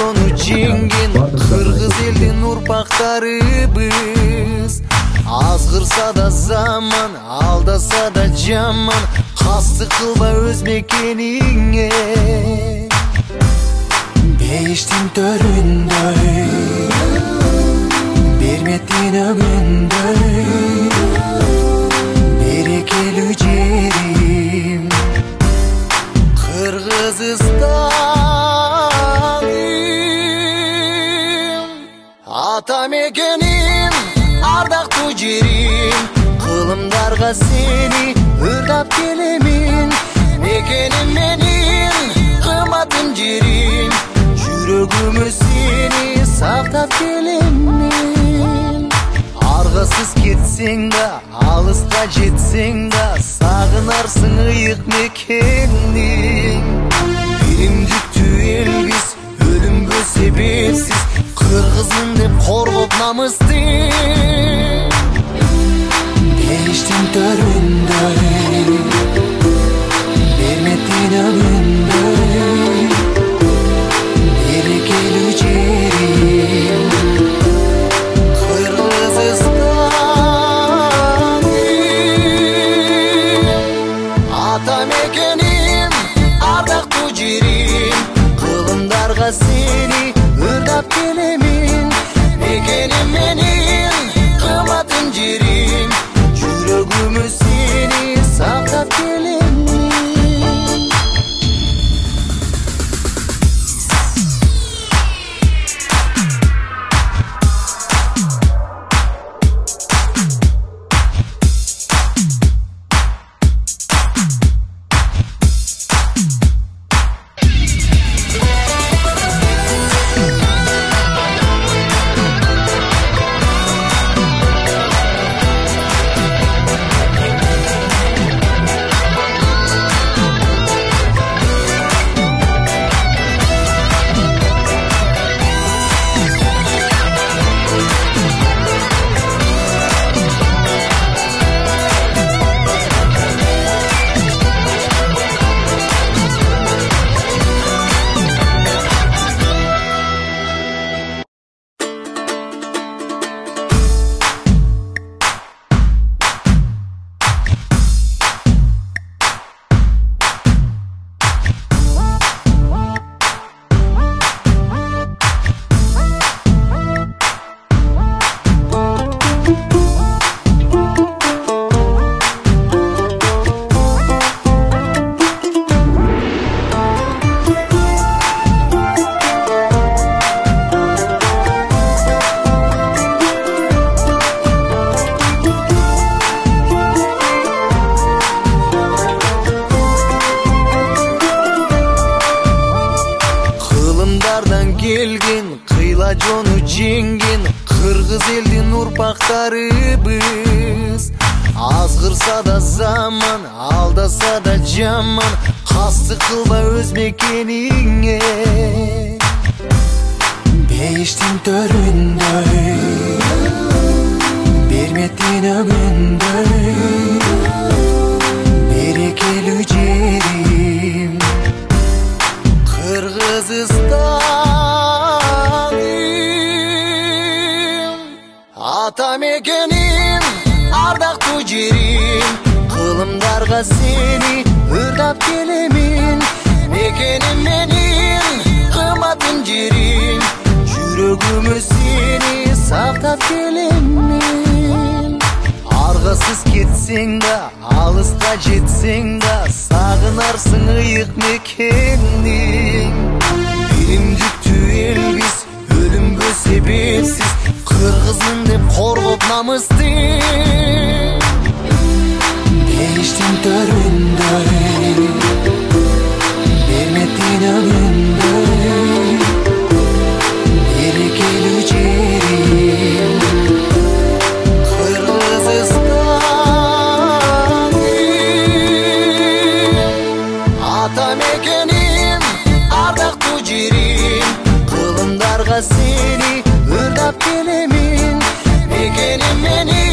жonu жеңген кыргыз элдин урпактарыбыз. Азгырса да заман, алдаса да жаман, кастык кылба өз мекениңе. Бейиштин төрүндөй, берметтин өгүндөй, берекелүү жерим Кыргызстаным. Ата мекеним, ардактуу жерим, кылымдарга сени ырдап келемин. Мекеним менин, кымбатым жерим, жүрөгүмө сени сактап келемин. Аргасыз кетсең да, алыска жетсең да, сагынарсың ыйык мекениң. Биримдиктүү элбиз, өлүмгө себепсиз, кыргызмын деп коргоп намысты. Бейиштин төрүндөй, берметтин өгүндөй, берекелүү жерим Кыргызстаным. Ата мекеним, ардактуу жерим, кылымдарга сени ырдап келемин. Мекеним менин, кымбатым жерим, жүрөгүмө сени сактап келемин. Келген кыйла жону жеңген кыргыз элдин урпактарыбыз. Азгырса да заман, алдаса да жаман, кастык кылба өз мекениңе. Бейиштин төрүндөй, берметтин өгүндөй, берекелүү жерим Кыргызстаным. Ата мекеним, ардактуу жерим, кылымдарга сени ырдап келемин. Мекеним менин, кымбатым жерим, жүрөгүмө сени сактап келемин. Аргасыз кетсең да, алыска жетсең да, сагынарсың ыйык мекениң. Биримдиктүү элбиз, өлүмгө себепсиз, кыргызмын деп коргоп намысты. Бейиштин төрүндөй, берметтин өгүндөй, берекелүү жерим Кыргызстаным. Ата мекеним, ардактуу жерим, кылымдарга сени ырдап келемин. Мекеним менин,